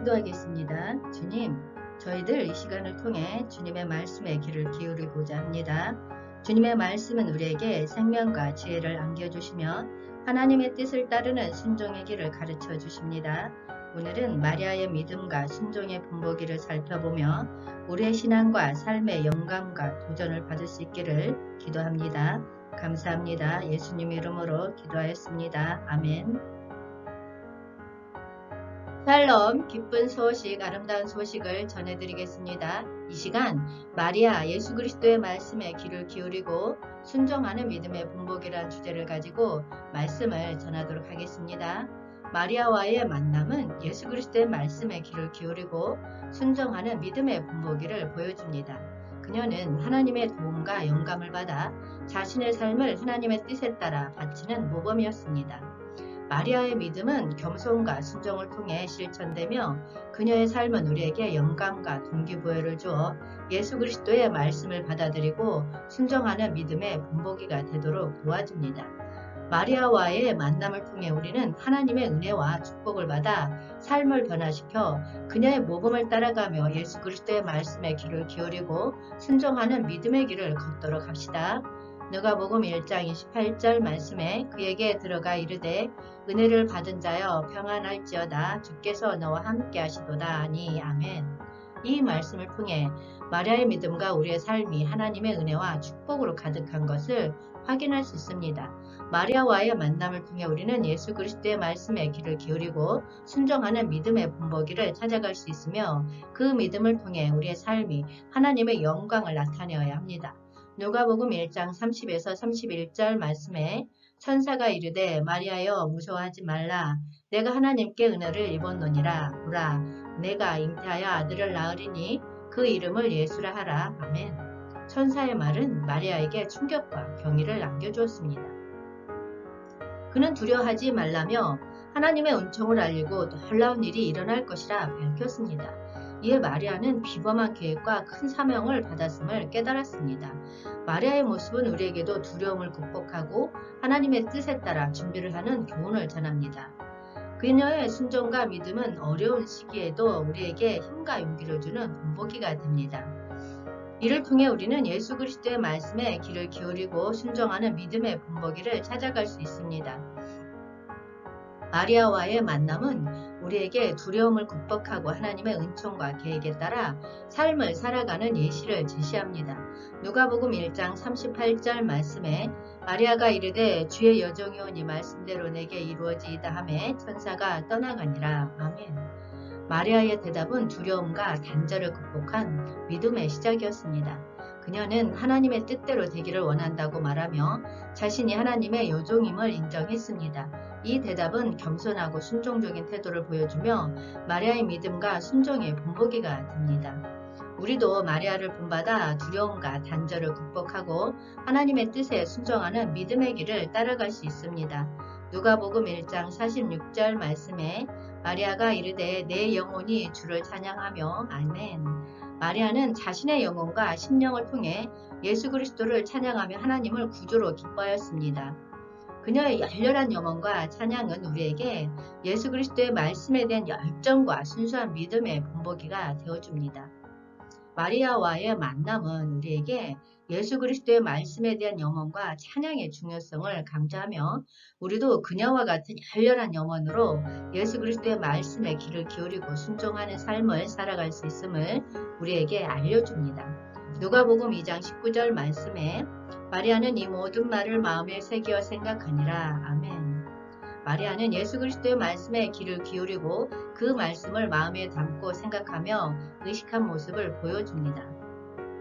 기도하겠습니다. 주님, 저희들 이 시간을 통해 주님의 말씀에 귀를 기울이고자 합니다. 주님의 말씀은 우리에게 생명과 지혜를 안겨주시며 하나님의 뜻을 따르는 순종의 길을 가르쳐 주십니다. 오늘은 마리아의 믿음과 순종의 본보기를 살펴보며 우리의 신앙과 삶의 영감과 도전을 받을 수 있기를 기도합니다. 감사합니다. 예수님 이름으로 기도하였습니다. 아멘. 샬롬, 기쁜 소식, 아름다운 소식을 전해드리겠습니다. 이 시간 마리아 예수 그리스도의 말씀에 귀를 기울이고 순종하는 믿음의 본보기란 주제를 가지고 말씀을 전하도록 하겠습니다. 마리아와의 만남은 예수 그리스도의 말씀에 귀를 기울이고 순종하는 믿음의 본보기를 보여줍니다. 그녀는 하나님의 도움과 영감을 받아 자신의 삶을 하나님의 뜻에 따라 바치는 모범이었습니다. 마리아의 믿음은 겸손과 순종을 통해 실천되며 그녀의 삶은 우리에게 영감과 동기부여를 주어 예수 그리스도의 말씀을 받아들이고 순종하는 믿음의 본보기가 되도록 도와줍니다. 마리아와의 만남을 통해 우리는 하나님의 은혜와 축복을 받아 삶을 변화시켜 그녀의 모범을 따라가며 예수 그리스도의 말씀에 귀를 기울이고 순종하는 믿음의 길을 걷도록 합시다. 누가복음 1장 28절 말씀에 그에게 들어가 이르되 은혜를 받은 자여 평안할지어다 주께서 너와 함께 하시도다 하니 아멘. 이 말씀을 통해 마리아의 믿음과 우리의 삶이 하나님의 은혜와 축복으로 가득한 것을 확인할 수 있습니다. 마리아와의 만남을 통해 우리는 예수 그리스도의 말씀에 귀를 기울이고 순종하는 믿음의 본보기를 찾아갈 수 있으며 그 믿음을 통해 우리의 삶이 하나님의 영광을 나타내어야 합니다. 누가복음 1장 30에서 31절 말씀에 천사가 이르되 마리아여 무서워하지 말라 내가 하나님께 은혜를 입었노니라 보라 내가 잉태하여 아들을 낳으리니 그 이름을 예수라 하라 아멘. 천사의 말은 마리아에게 충격과 경의를 안겨주었습니다. 그는 두려워하지 말라며 하나님의 은총을 알리고 놀라운 일이 일어날 것이라 밝혔습니다. 이에 마리아는 비범한 계획과 큰 사명을 받았음을 깨달았습니다. 마리아의 모습은 우리에게도 두려움을 극복하고 하나님의 뜻에 따라 준비를 하는 교훈을 전합니다. 그녀의 순종과 믿음은 어려운 시기에도 우리에게 힘과 용기를 주는 본보기가 됩니다. 이를 통해 우리는 예수 그리스도의 말씀에 귀를 기울이고 순종하는 믿음의 본보기를 찾아갈 수 있습니다. 마리아와의 만남은 우리에게 두려움을 극복하고 하나님의 은총과 계획에 따라 삶을 살아가는 예시를 제시합니다. 누가복음 1장 38절 말씀에 마리아가 이르되 주의 여종이 오니 말씀대로 내게 이루어지이다 하매 천사가 떠나가니라. 아멘. 마리아의 대답은 두려움과 단절을 극복한 믿음의 시작이었습니다. 그녀는 하나님의 뜻대로 되기를 원한다고 말하며 자신이 하나님의 여종임을 인정했습니다. 이 대답은 겸손하고 순종적인 태도를 보여주며 마리아의 믿음과 순종의 본보기가 됩니다. 우리도 마리아를 본받아 두려움과 단절을 극복하고 하나님의 뜻에 순종하는 믿음의 길을 따라갈 수 있습니다. 누가복음 1장 46절 말씀에 마리아가 이르되 내 영혼이 주를 찬양하며 아멘. 마리아는 자신의 영혼과 심령을 통해 예수 그리스도를 찬양하며 하나님을 구주로 기뻐하였습니다. 그녀의 열렬한 영혼과 찬양은 우리에게 예수 그리스도의 말씀에 대한 열정과 순수한 믿음의 본보기가 되어줍니다. 마리아와의 만남은 우리에게 예수 그리스도의 말씀에 대한 영혼과 찬양의 중요성을 강조하며 우리도 그녀와 같은 열렬한 영혼으로 예수 그리스도의 말씀에 귀를 기울이고 순종하는 삶을 살아갈 수 있음을 우리에게 알려줍니다. 누가복음 2장 19절 말씀에 마리아는 이 모든 말을 마음에 새겨 생각하니라. 아멘. 마리아는 예수 그리스도의 말씀에 귀를 기울이고 그 말씀을 마음에 담고 생각하며 의식한 모습을 보여줍니다.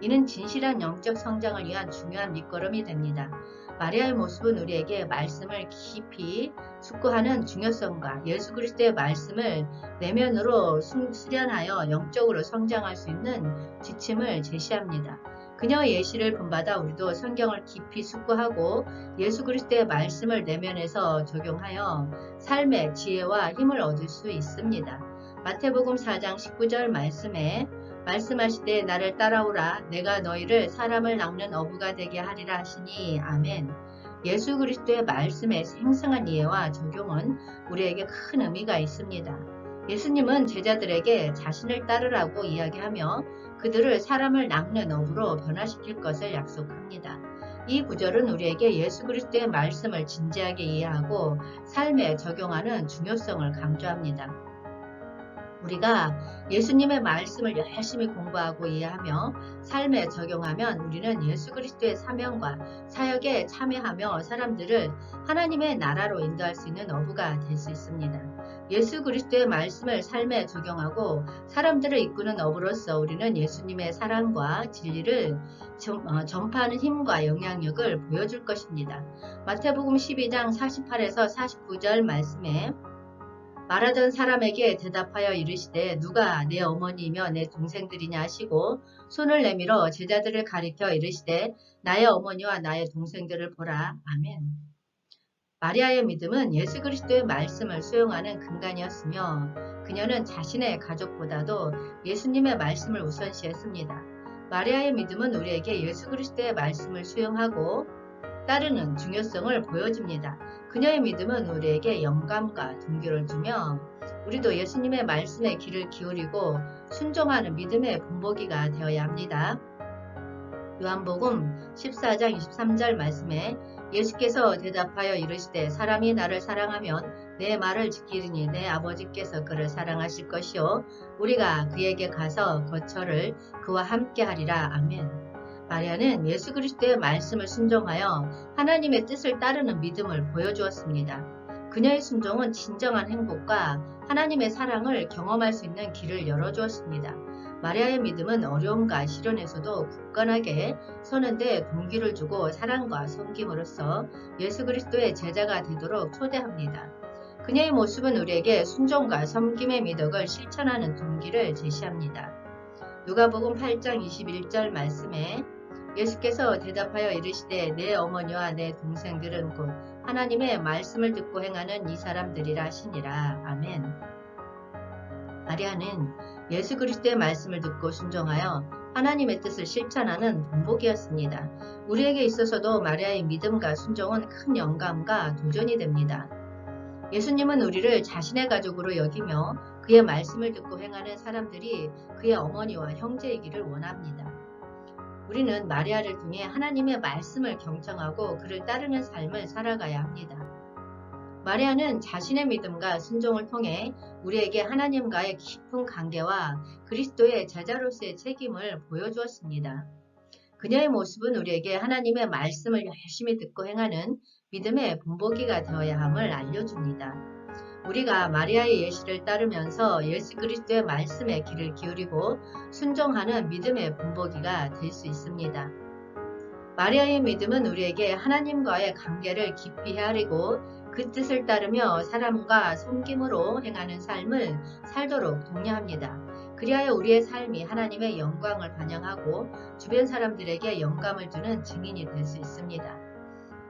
이는 진실한 영적 성장을 위한 중요한 밑거름이 됩니다. 마리아의 모습은 우리에게 말씀을 깊이 숙고하는 중요성과 예수 그리스도의 말씀을 내면으로 수련하여 영적으로 성장할 수 있는 지침을 제시합니다. 그녀의 예시를 본받아 우리도 성경을 깊이 숙고하고 예수 그리스도의 말씀을 내면에서 적용하여 삶의 지혜와 힘을 얻을 수 있습니다. 마태복음 4장 19절 말씀에 말씀하시되 나를 따라오라 내가 너희를 사람을 낚는 어부가 되게 하리라 하시니 아멘. 예수 그리스도의 말씀의 생생한 이해와 적용은 우리에게 큰 의미가 있습니다. 예수님은 제자들에게 자신을 따르라고 이야기하며 그들을 사람을 낚는 어부로 변화시킬 것을 약속합니다. 이 구절은 우리에게 예수 그리스도의 말씀을 진지하게 이해하고 삶에 적용하는 중요성을 강조합니다. 우리가 예수님의 말씀을 열심히 공부하고 이해하며 삶에 적용하면 우리는 예수 그리스도의 사명과 사역에 참여하며 사람들을 하나님의 나라로 인도할 수 있는 어부가 될 수 있습니다. 예수 그리스도의 말씀을 삶에 적용하고 사람들을 이끄는 어부로서 우리는 예수님의 사랑과 진리를 전파하는 힘과 영향력을 보여줄 것입니다. 마태복음 12장 48에서 49절 말씀에 말하던 사람에게 대답하여 이르시되 누가 내 어머니이며 내 동생들이냐 하시고 손을 내밀어 제자들을 가리켜 이르시되 나의 어머니와 나의 동생들을 보라. 아멘. 마리아의 믿음은 예수 그리스도의 말씀을 수용하는 근간이었으며 그녀는 자신의 가족보다도 예수님의 말씀을 우선시했습니다. 마리아의 믿음은 우리에게 예수 그리스도의 말씀을 수용하고 따르는 중요성을 보여줍니다. 그녀의 믿음은 우리에게 영감과 동기를 주며 우리도 예수님의 말씀에 귀를 기울이고 순종하는 믿음의 본보기가 되어야 합니다. 요한복음 14장 23절 말씀에 예수께서 대답하여 이르시되 사람이 나를 사랑하면 내 말을 지키리니 내 아버지께서 그를 사랑하실 것이요 우리가 그에게 가서 거처를 그와 함께 하리라. 아멘. 마리아는 예수 그리스도의 말씀을 순종하여 하나님의 뜻을 따르는 믿음을 보여주었습니다. 그녀의 순종은 진정한 행복과 하나님의 사랑을 경험할 수 있는 길을 열어주었습니다. 마리아의 믿음은 어려움과 시련에서도 굳건하게 서는 데 동기를 주고 사랑과 섬김으로써 예수 그리스도의 제자가 되도록 초대합니다. 그녀의 모습은 우리에게 순종과 섬김의 미덕을 실천하는 동기를 제시합니다. 누가복음 8장 21절 말씀에 예수께서 대답하여 이르시되 내 어머니와 내 동생들은 곧 하나님의 말씀을 듣고 행하는 이 사람들이라 하시니라. 아멘. 마리아는 예수 그리스도의 말씀을 듣고 순종하여 하나님의 뜻을 실천하는 본보기였습니다. 우리에게 있어서도 마리아의 믿음과 순종은 큰 영감과 도전이 됩니다. 예수님은 우리를 자신의 가족으로 여기며 그의 말씀을 듣고 행하는 사람들이 그의 어머니와 형제이기를 원합니다. 우리는 마리아를 통해 하나님의 말씀을 경청하고 그를 따르는 삶을 살아가야 합니다. 마리아는 자신의 믿음과 순종을 통해 우리에게 하나님과의 깊은 관계와 그리스도의 제자로서의 책임을 보여주었습니다. 그녀의 모습은 우리에게 하나님의 말씀을 열심히 듣고 행하는 믿음의 본보기가 되어야 함을 알려줍니다. 우리가 마리아의 예시를 따르면서 예수 그리스도의 말씀에 귀를 기울이고 순종하는 믿음의 본보기가 될 수 있습니다. 마리아의 믿음은 우리에게 하나님과의 관계를 깊이 헤아리고 그 뜻을 따르며 사람과 섬김으로 행하는 삶을 살도록 독려합니다. 그리하여 우리의 삶이 하나님의 영광을 반영하고 주변 사람들에게 영감을 주는 증인이 될 수 있습니다.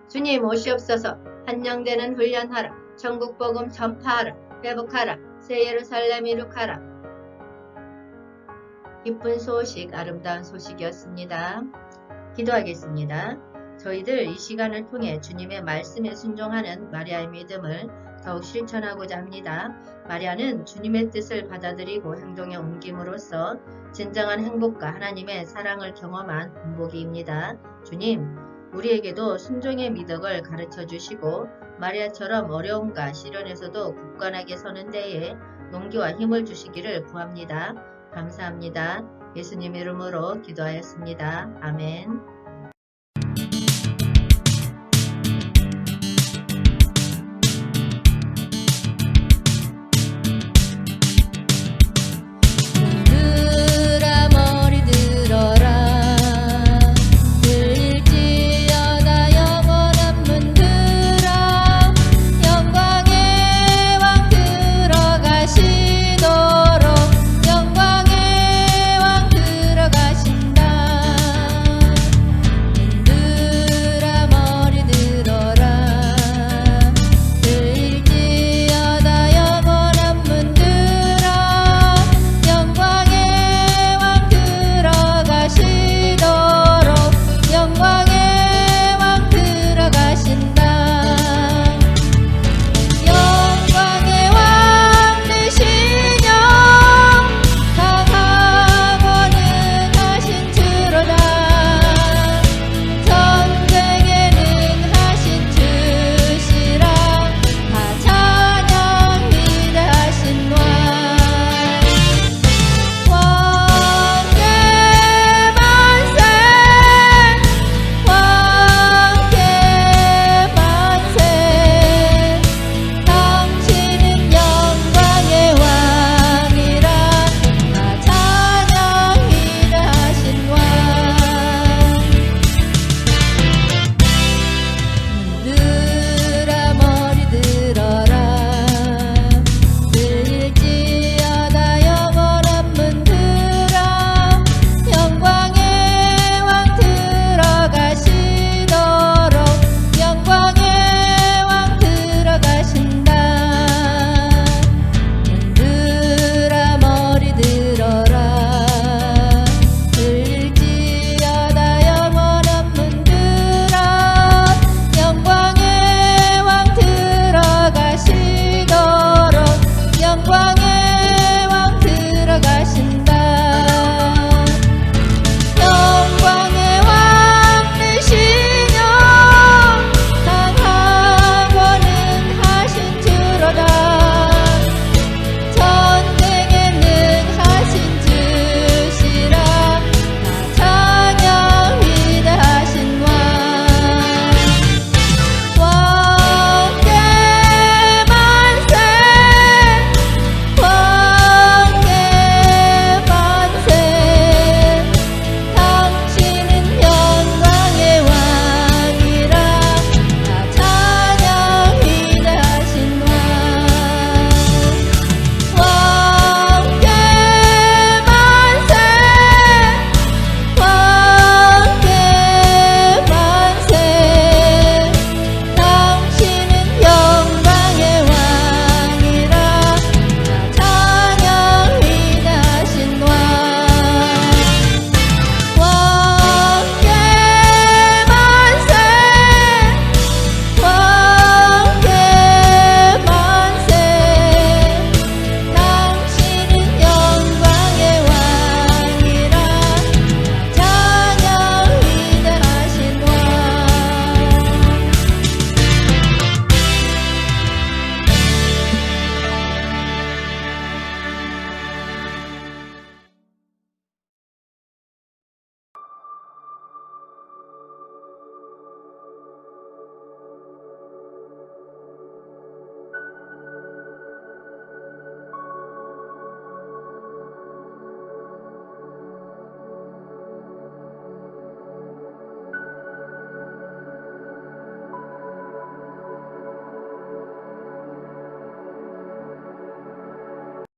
주님 오시옵소서. 한영되는 훈련하라. 천국 복음 전파하라. 회복하라. 새 예루살렘 이룩하라. 기쁜 소식, 아름다운 소식이었습니다. 기도하겠습니다. 저희들 이 시간을 통해 주님의 말씀에 순종하는 마리아의 믿음을 더욱 실천하고자 합니다. 마리아는 주님의 뜻을 받아들이고 행동에 옮김으로써 진정한 행복과 하나님의 사랑을 경험한 본보기입니다. 주님, 우리에게도 순종의 미덕을 가르쳐 주시고 마리아처럼 어려움과 시련에서도 굳건하게 서는 데에 용기와 힘을 주시기를 구합니다. 감사합니다. 예수님 이름으로 기도하였습니다. 아멘.